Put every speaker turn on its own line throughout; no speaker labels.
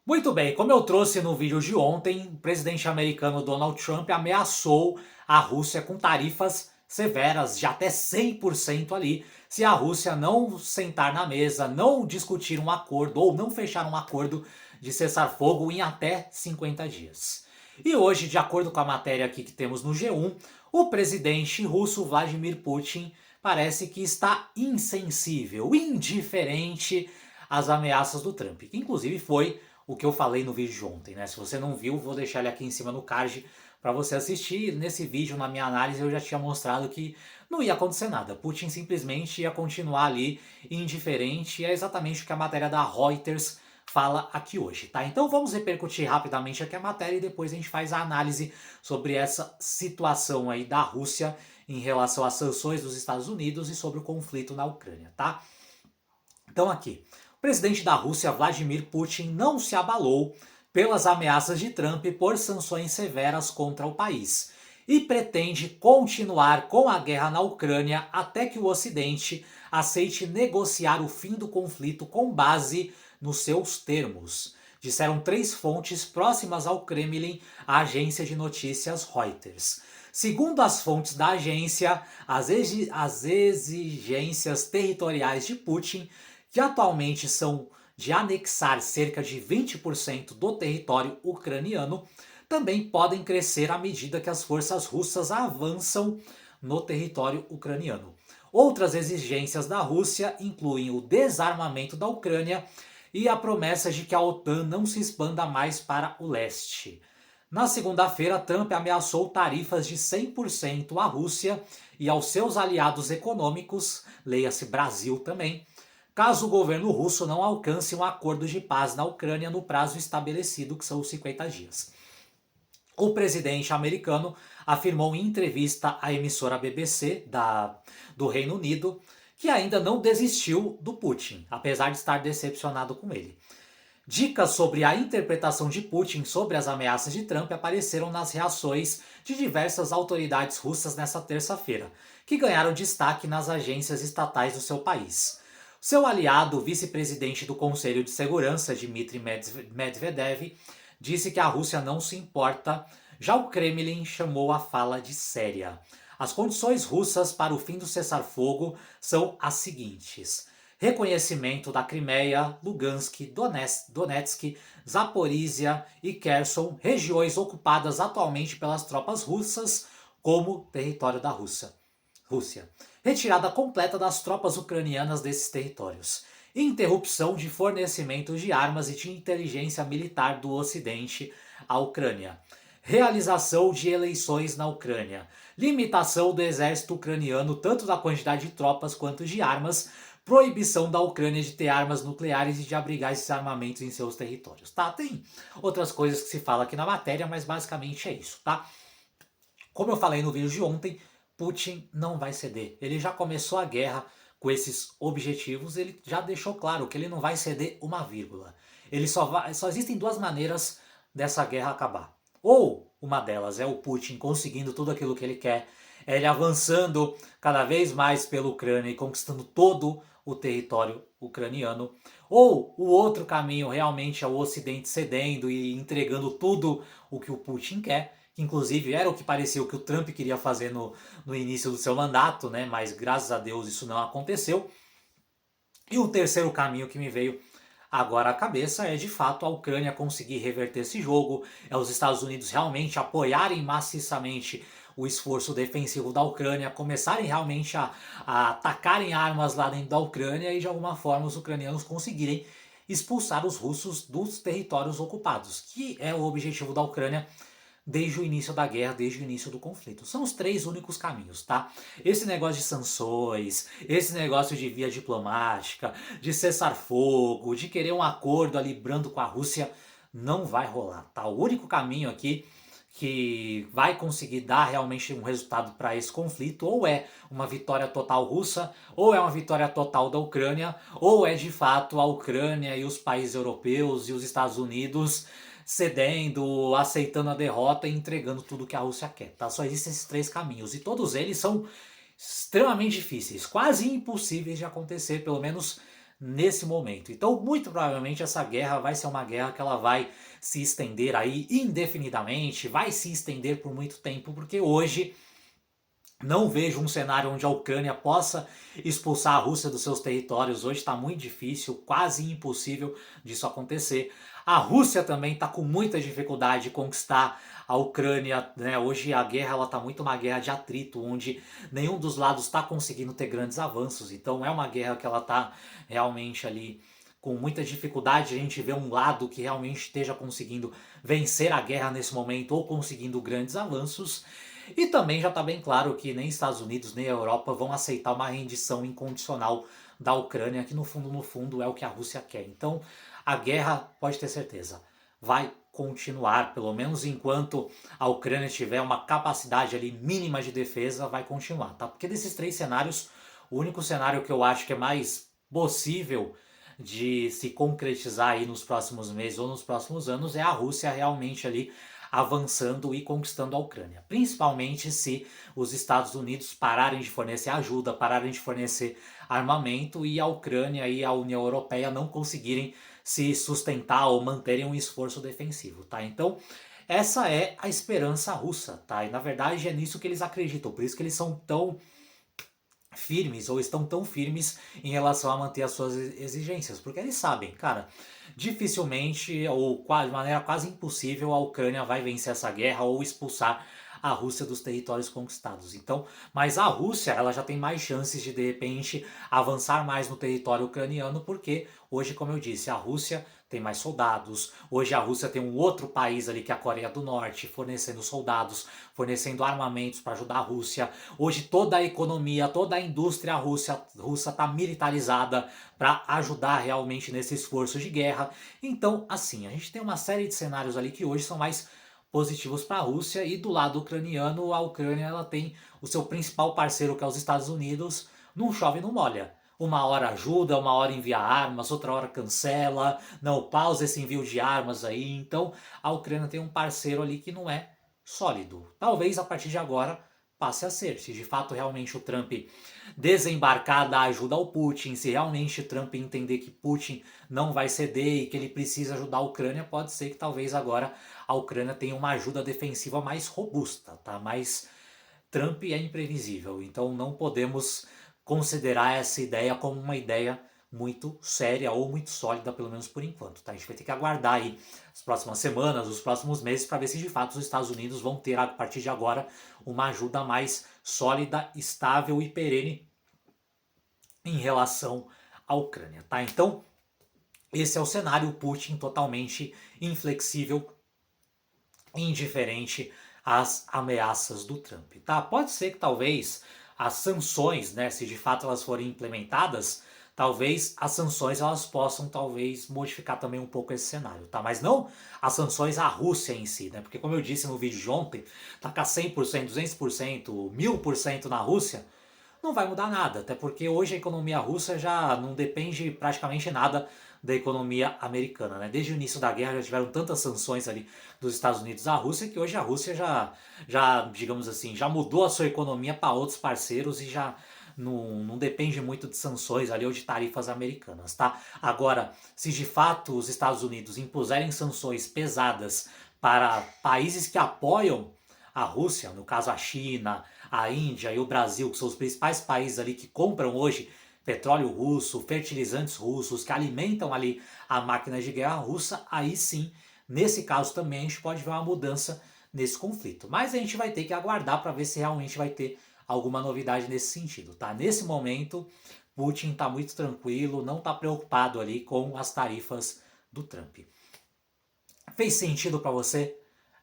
Muito bem, como eu trouxe no vídeo de ontem, o presidente americano Donald Trump ameaçou a Rússia com tarifas severas de até 100% ali, se a Rússia não sentar na mesa, não discutir um acordo ou não fechar um acordo de cessar-fogo em até 50 dias. E hoje, de acordo com a matéria aqui que temos no G1, o presidente russo Vladimir Putin parece que está insensível, indiferente às ameaças do Trump, que inclusive foi o que eu falei no vídeo de ontem, né? Se você não viu, vou deixar ele aqui em cima no card para você assistir. Nesse vídeo, na minha análise, eu já tinha mostrado que não ia acontecer nada. Putin simplesmente ia continuar ali indiferente. E é exatamente o que a matéria da Reuters fala aqui hoje, tá? Então vamos repercutir rapidamente aqui a matéria e depois a gente faz a análise sobre essa situação aí da Rússia em relação às sanções dos Estados Unidos e sobre o conflito na Ucrânia, tá? Então aqui, o presidente da Rússia, Vladimir Putin, não se abalou pelas ameaças de Trump por sanções severas contra o país e pretende continuar com a guerra na Ucrânia até que o Ocidente aceite negociar o fim do conflito com base nos seus termos, disseram três fontes próximas ao Kremlin à agência de notícias Reuters. Segundo as fontes da agência, as exigências territoriais de Putin, que atualmente são de anexar cerca de 20% do território ucraniano, também podem crescer à medida que as forças russas avançam no território ucraniano. Outras exigências da Rússia incluem o desarmamento da Ucrânia e a promessa de que a OTAN não se expanda mais para o leste. Na segunda-feira, Trump ameaçou tarifas de 100% à Rússia e aos seus aliados econômicos, leia-se Brasil também, caso o governo russo não alcance um acordo de paz na Ucrânia no prazo estabelecido, que são os 50 dias. O presidente americano afirmou em entrevista à emissora BBC do Reino Unido que ainda não desistiu do Putin, apesar de estar decepcionado com ele. Dicas sobre a interpretação de Putin sobre as ameaças de Trump apareceram nas reações de diversas autoridades russas nesta terça-feira, que ganharam destaque nas agências estatais do seu país. Seu aliado, o vice-presidente do Conselho de Segurança, Dmitry Medvedev, disse que a Rússia não se importa, já o Kremlin chamou a fala de séria. As condições russas para o fim do cessar-fogo são as seguintes: reconhecimento da Crimeia, Lugansk, Donetsk, Zaporizhia e Kherson, regiões ocupadas atualmente pelas tropas russas, como território da Rússia. Retirada completa das tropas ucranianas desses territórios. Interrupção de fornecimento de armas e de inteligência militar do Ocidente à Ucrânia. Realização de eleições na Ucrânia. Limitação do exército ucraniano, tanto da quantidade de tropas quanto de armas. Proibição da Ucrânia de ter armas nucleares e de abrigar esses armamentos em seus territórios, tá? Tem outras coisas que se fala aqui na matéria, mas basicamente é isso, tá? Como eu falei no vídeo de ontem, Putin não vai ceder. Ele já começou a guerra com esses objetivos, ele já deixou claro que ele não vai ceder uma vírgula. Só existem duas maneiras dessa guerra acabar. Ou uma delas é o Putin conseguindo tudo aquilo que ele quer, é ele avançando cada vez mais pela Ucrânia e conquistando todo o território ucraniano. Ou o outro caminho realmente é o Ocidente cedendo e entregando tudo o que o Putin quer, que inclusive era o que parecia o que o Trump queria fazer no início do seu mandato, né? Mas graças a Deus isso não aconteceu. E o terceiro caminho que me veio agora à cabeça é de fato a Ucrânia conseguir reverter esse jogo, é os Estados Unidos realmente apoiarem maciçamente o esforço defensivo da Ucrânia, começarem realmente a atacarem armas lá dentro da Ucrânia e de alguma forma os ucranianos conseguirem expulsar os russos dos territórios ocupados, que é o objetivo da Ucrânia desde o início da guerra, desde o início do conflito. São os três únicos caminhos, tá? Esse negócio de sanções, esse negócio de via diplomática, de cessar fogo, de querer um acordo ali brando com a Rússia, não vai rolar, tá? O único caminho aqui que vai conseguir dar realmente um resultado para esse conflito, ou é uma vitória total russa, ou é uma vitória total da Ucrânia, ou é de fato a Ucrânia e os países europeus e os Estados Unidos cedendo, aceitando a derrota e entregando tudo que a Rússia quer, tá? Só existem esses três caminhos e todos eles são extremamente difíceis, quase impossíveis de acontecer, pelo menos nesse momento. Então, muito provavelmente essa guerra vai ser uma guerra que ela vai se estender aí indefinidamente, vai se estender por muito tempo, porque hoje não vejo um cenário onde a Ucrânia possa expulsar a Rússia dos seus territórios. Hoje está muito difícil, quase impossível disso acontecer. A Rússia também está com muita dificuldade de conquistar a Ucrânia, né? Hoje a guerra está muito uma guerra de atrito, onde nenhum dos lados está conseguindo ter grandes avanços. Então é uma guerra que ela está realmente ali com muita dificuldade. A gente vê um lado que realmente esteja conseguindo vencer a guerra nesse momento ou conseguindo grandes avanços. E também já está bem claro que nem Estados Unidos nem a Europa vão aceitar uma rendição incondicional da Ucrânia, que no fundo é o que a Rússia quer. Então a guerra, pode ter certeza, vai continuar, pelo menos enquanto a Ucrânia tiver uma capacidade ali mínima de defesa, vai continuar, tá? Porque desses três cenários, o único cenário que eu acho que é mais possível de se concretizar aí nos próximos meses ou nos próximos anos é a Rússia realmente ali avançando e conquistando a Ucrânia. Principalmente se os Estados Unidos pararem de fornecer ajuda, pararem de fornecer armamento e a Ucrânia e a União Europeia não conseguirem se sustentar ou manterem um esforço defensivo, tá? Então, essa é a esperança russa, tá? E na verdade é nisso que eles acreditam, por isso que eles são tão firmes ou estão tão firmes em relação a manter as suas exigências, porque eles sabem, cara, dificilmente ou quase, de maneira quase impossível a Ucrânia vai vencer essa guerra ou expulsar a Rússia dos territórios conquistados. Então, mas a Rússia, ela já tem mais chances de repente avançar mais no território ucraniano, porque hoje, como eu disse, a Rússia tem mais soldados. Hoje a Rússia tem um outro país ali que é a Coreia do Norte, fornecendo soldados, fornecendo armamentos para ajudar a Rússia. Hoje toda a economia, toda a indústria russa está militarizada para ajudar realmente nesse esforço de guerra. Então, assim, a gente tem uma série de cenários ali que hoje são mais positivos para a Rússia, e do lado ucraniano, a Ucrânia ela tem o seu principal parceiro, que é os Estados Unidos. Não chove, não molha. Uma hora ajuda, uma hora envia armas, outra hora cancela, não, pausa esse envio de armas aí. Então a Ucrânia tem um parceiro ali que não é sólido. Talvez a partir de agora passe a ser. Se de fato realmente o Trump desembarcar da ajuda ao Putin, se realmente o Trump entender que Putin não vai ceder e que ele precisa ajudar a Ucrânia, pode ser que talvez agora a Ucrânia tenha uma ajuda defensiva mais robusta, tá? Mas Trump é imprevisível, então não podemos considerar essa ideia como uma ideia muito séria ou muito sólida, pelo menos por enquanto, tá? A gente vai ter que aguardar aí as próximas semanas, os próximos meses, para ver se de fato os Estados Unidos vão ter, a partir de agora, uma ajuda mais sólida, estável e perene em relação à Ucrânia, tá? Então, esse é o cenário. Putin totalmente inflexível, indiferente às ameaças do Trump, tá? Pode ser que talvez as sanções, né, se de fato elas forem implementadas, talvez as sanções elas possam talvez modificar também um pouco esse cenário, tá? Mas não as sanções à Rússia em si, né? Porque como eu disse no vídeo de ontem, tacar 100%, 200%, 1000% na Rússia não vai mudar nada, até porque hoje a economia russa já não depende praticamente nada da economia americana, né? Desde o início da guerra já tiveram tantas sanções ali dos Estados Unidos à Rússia que hoje a Rússia já digamos assim, já mudou a sua economia para outros parceiros e já não depende muito de sanções ali ou de tarifas americanas, tá? Agora, se de fato os Estados Unidos impuserem sanções pesadas para países que apoiam a Rússia, no caso a China, a Índia e o Brasil, que são os principais países ali que compram hoje petróleo russo, fertilizantes russos, que alimentam ali a máquina de guerra russa, aí sim, nesse caso também a gente pode ver uma mudança nesse conflito. Mas a gente vai ter que aguardar para ver se realmente vai ter alguma novidade nesse sentido, tá? Nesse momento, Putin está muito tranquilo, não está preocupado ali com as tarifas do Trump. Fez sentido para você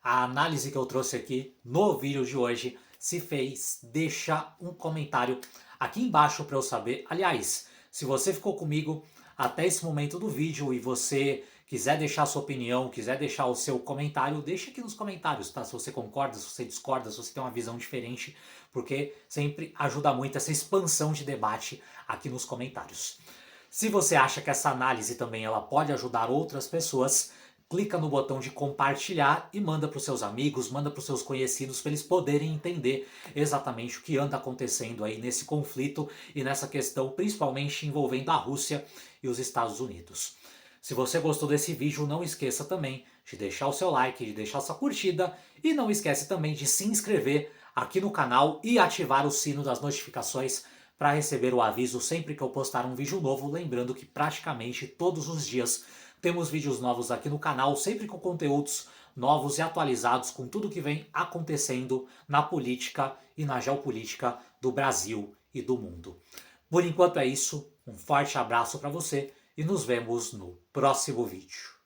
a análise que eu trouxe aqui no vídeo de hoje? Se fez, deixa um comentário aqui embaixo para eu saber. Aliás, se você ficou comigo até esse momento do vídeo e você quiser deixar sua opinião, quiser deixar o seu comentário, deixa aqui nos comentários, tá? Se você concorda, se você discorda, se você tem uma visão diferente, porque sempre ajuda muito essa expansão de debate aqui nos comentários. Se você acha que essa análise também ela pode ajudar outras pessoas, clica no botão de compartilhar e manda para os seus amigos, manda para os seus conhecidos para eles poderem entender exatamente o que anda acontecendo aí nesse conflito e nessa questão, principalmente envolvendo a Rússia e os Estados Unidos. Se você gostou desse vídeo, não esqueça também de deixar o seu like, de deixar sua curtida e não esquece também de se inscrever aqui no canal e ativar o sino das notificações para receber o aviso sempre que eu postar um vídeo novo, lembrando que praticamente todos os dias temos vídeos novos aqui no canal, sempre com conteúdos novos e atualizados com tudo que vem acontecendo na política e na geopolítica do Brasil e do mundo. Por enquanto é isso, um forte abraço para você e nos vemos no próximo vídeo.